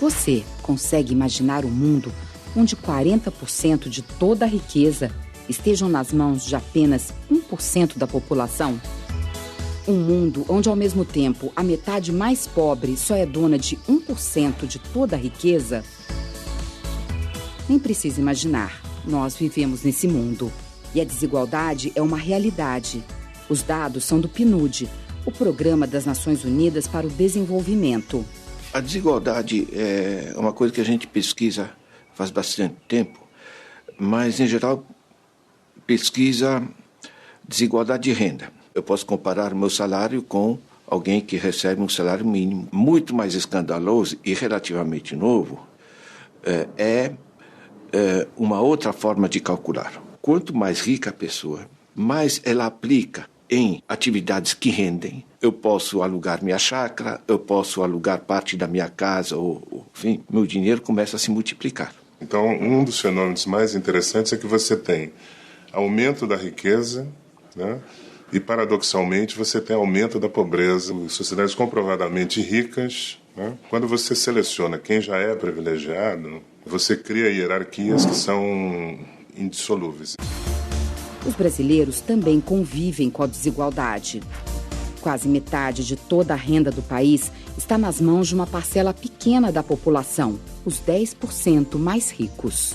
Você consegue imaginar um mundo onde 40% de toda a riqueza estejam nas mãos de apenas 1% da população? Um mundo onde, ao mesmo tempo, a metade mais pobre só é dona de 1% de toda a riqueza? Nem precisa imaginar, nós vivemos nesse mundo. E a desigualdade é uma realidade. Os dados são do PNUD, o Programa das Nações Unidas para o Desenvolvimento. A desigualdade é uma coisa que a gente pesquisa faz bastante tempo, mas, em geral, pesquisa desigualdade de renda. Eu posso comparar meu salário com alguém que recebe um salário mínimo. Muito mais escandaloso e relativamente novo é uma outra forma de calcular. Quanto mais rica a pessoa, mais ela aplica em atividades que rendem. Eu posso alugar minha chácara, eu posso alugar parte da minha casa, enfim, meu dinheiro começa a se multiplicar. Então, um dos fenômenos mais interessantes é que você tem aumento da riqueza, né? E, paradoxalmente, você tem aumento da pobreza. Em sociedades comprovadamente ricas, né? Quando você seleciona quem já é privilegiado, você cria hierarquias que são indissolúveis. Os brasileiros também convivem com a desigualdade. Quase metade de toda a renda do país está nas mãos de uma parcela pequena da população, os 10% mais ricos.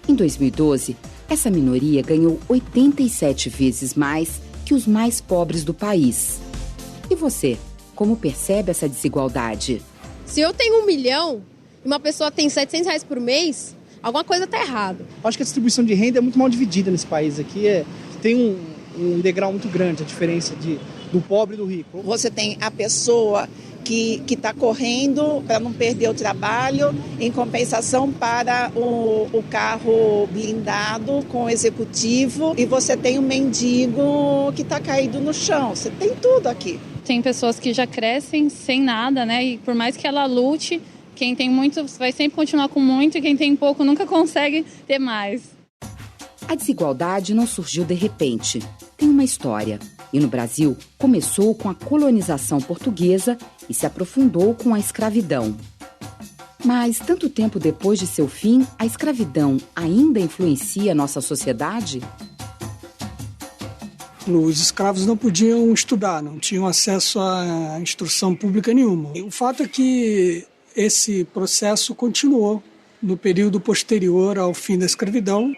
Em 2012, essa minoria ganhou 87 vezes mais que os mais pobres do país. E você, como percebe essa desigualdade? Se eu tenho 1 milhão e uma pessoa tem R$700 por mês, alguma coisa está errada. Acho que a distribuição de renda é muito mal dividida nesse país aqui. Tem um degrau muito grande, a diferença do pobre e do rico. Você tem a pessoa que está correndo para não perder o trabalho, em compensação para o carro blindado com o executivo, e você tem o mendigo que está caído no chão. Você tem tudo aqui. Tem pessoas que já crescem sem nada, né? E por mais que ela lute, quem tem muito vai sempre continuar com muito, e quem tem pouco nunca consegue ter mais. A desigualdade não surgiu de repente. Tem uma história. E no Brasil, começou com a colonização portuguesa e se aprofundou com a escravidão. Mas, tanto tempo depois de seu fim, a escravidão ainda influencia a nossa sociedade? Os escravos não podiam estudar, não tinham acesso a instrução pública nenhuma. O fato é que esse processo continuou no período posterior ao fim da escravidão.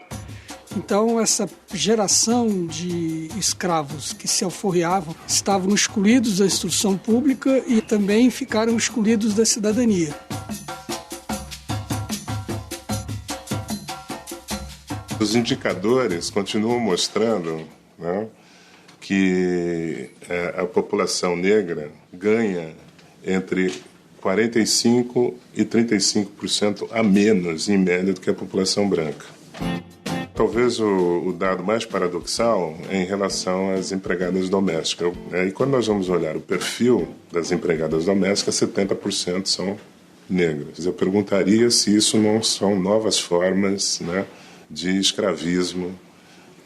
Então, essa geração de escravos que se alforriavam estavam excluídos da instrução pública e também ficaram excluídos da cidadania. Os indicadores continuam mostrando, né, que a população negra ganha entre 45% e 35% a menos, em média, do que a população branca. Talvez o dado mais paradoxal é em relação às empregadas domésticas. E quando nós vamos olhar o perfil das empregadas domésticas, 70% são negras. Eu perguntaria se isso não são novas formas, né, de escravismo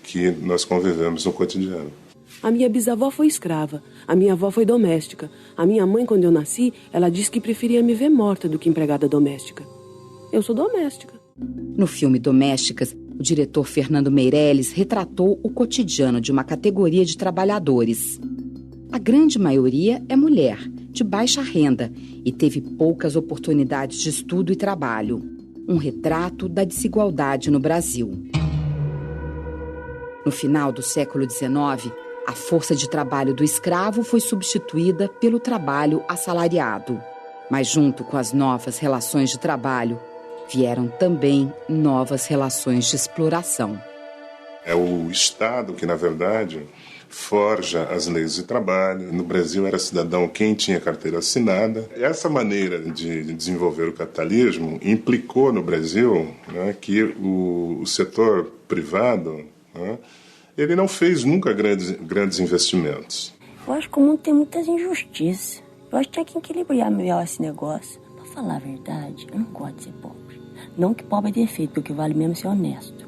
que nós convivemos no cotidiano. A minha bisavó foi escrava, a minha avó foi doméstica. A minha mãe, quando eu nasci, ela disse que preferia me ver morta do que empregada doméstica. Eu sou doméstica. No filme Domésticas, o diretor Fernando Meirelles retratou o cotidiano de uma categoria de trabalhadores. A grande maioria é mulher, de baixa renda, e teve poucas oportunidades de estudo e trabalho. Um retrato da desigualdade no Brasil. No final do século XIX, a força de trabalho do escravo foi substituída pelo trabalho assalariado. Mas junto com as novas relações de trabalho, vieram também novas relações de exploração. É o Estado que, na verdade, forja as leis de trabalho. No Brasil era cidadão quem tinha carteira assinada. Essa maneira de desenvolver o capitalismo implicou no Brasil, né, que o setor privado, né, ele não fez nunca grandes investimentos. Eu acho que o mundo tem muitas injustiças. Eu acho que tem que equilibrar melhor esse negócio. Pra falar a verdade, eu não gosto de ser pobre. Não que pobre é defeito, porque vale mesmo ser honesto.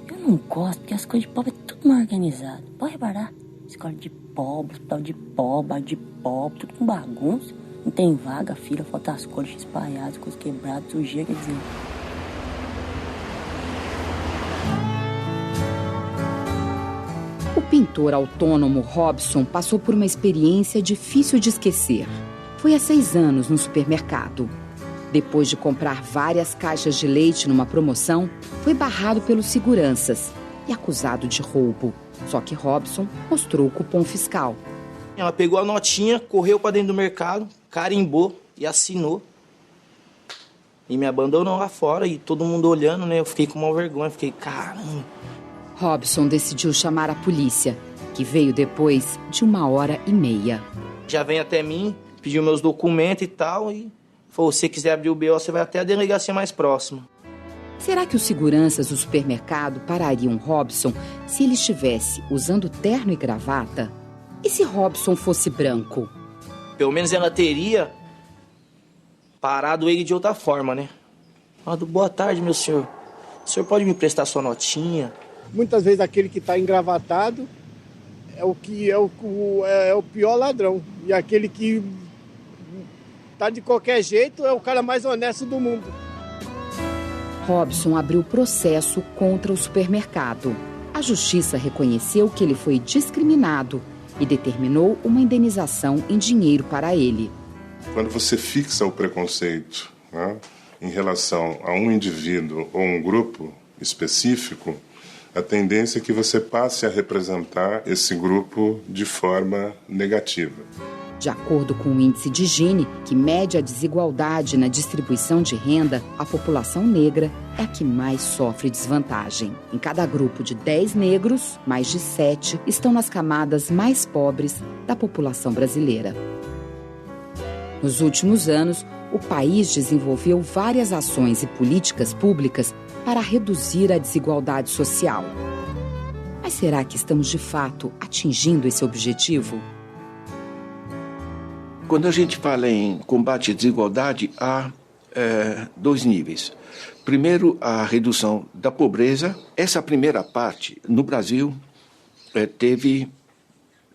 Eu não gosto porque as coisas de pobre é tudo mal organizado. Pode reparar. Escola de pobre, tal de pobre, tudo com bagunça. Não tem vaga, fila, falta as cores espalhadas, coisas quebradas, sujeira, quer dizer. O pintor autônomo Robson passou por uma experiência difícil de esquecer. Foi há 6 anos no supermercado. Depois de comprar várias caixas de leite numa promoção, foi barrado pelos seguranças e acusado de roubo. Só que Robson mostrou o cupom fiscal. Ela pegou a notinha, correu para dentro do mercado, carimbou e assinou. E me abandonou lá fora e todo mundo olhando, né? Eu fiquei com uma vergonha, fiquei, caramba. Robson decidiu chamar a polícia, que veio depois de 1h30. Já vem até mim, pediu meus documentos e tal, e falou, se você quiser abrir o BO, você vai até a delegacia mais próxima. Será que os seguranças do supermercado parariam Robson se ele estivesse usando terno e gravata? E se Robson fosse branco? Pelo menos ela teria parado ele de outra forma, né? Falado, boa tarde, meu senhor. O senhor pode me prestar sua notinha? Muitas vezes aquele que está engravatado é o pior ladrão. E aquele que está de qualquer jeito é o cara mais honesto do mundo. Robson abriu processo contra o supermercado. A justiça reconheceu que ele foi discriminado e determinou uma indenização em dinheiro para ele. Quando você fixa o preconceito, né, em relação a um indivíduo ou um grupo específico, a tendência é que você passe a representar esse grupo de forma negativa. De acordo com o índice de Gini, que mede a desigualdade na distribuição de renda, a população negra é a que mais sofre desvantagem. Em cada grupo de 10 negros, mais de 7 estão nas camadas mais pobres da população brasileira. Nos últimos anos, o país desenvolveu várias ações e políticas públicas para reduzir a desigualdade social. Mas será que estamos, de fato, atingindo esse objetivo? Quando a gente fala em combate à desigualdade, há 2 níveis. Primeiro, a redução da pobreza. Essa primeira parte, no Brasil, teve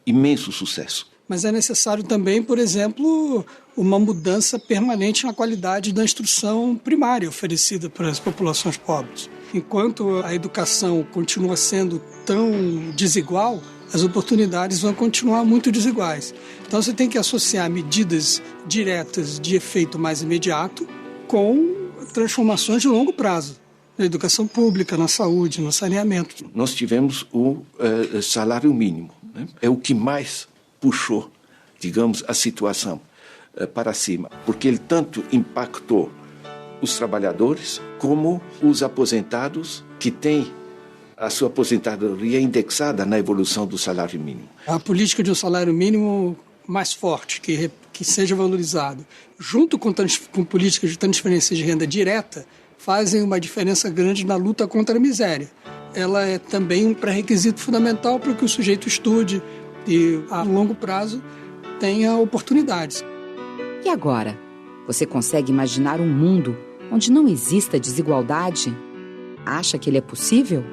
imenso sucesso. Mas é necessário também, por exemplo, uma mudança permanente na qualidade da instrução primária oferecida para as populações pobres. Enquanto a educação continua sendo tão desigual, as oportunidades vão continuar muito desiguais. Então você tem que associar medidas diretas de efeito mais imediato com transformações de longo prazo, na educação pública, na saúde, no saneamento. Nós tivemos o salário mínimo, né? É o que mais puxou, digamos, a situação para cima, porque ele tanto impactou os trabalhadores como os aposentados que têm a sua aposentadoria indexada na evolução do salário mínimo. A política de um salário mínimo mais forte, que seja valorizado, junto com políticas de transferência de renda direta, fazem uma diferença grande na luta contra a miséria. Ela é também um pré-requisito fundamental para que o sujeito estude e, a longo prazo, tenha oportunidades. E agora? Você consegue imaginar um mundo onde não exista desigualdade? Acha que ele é possível?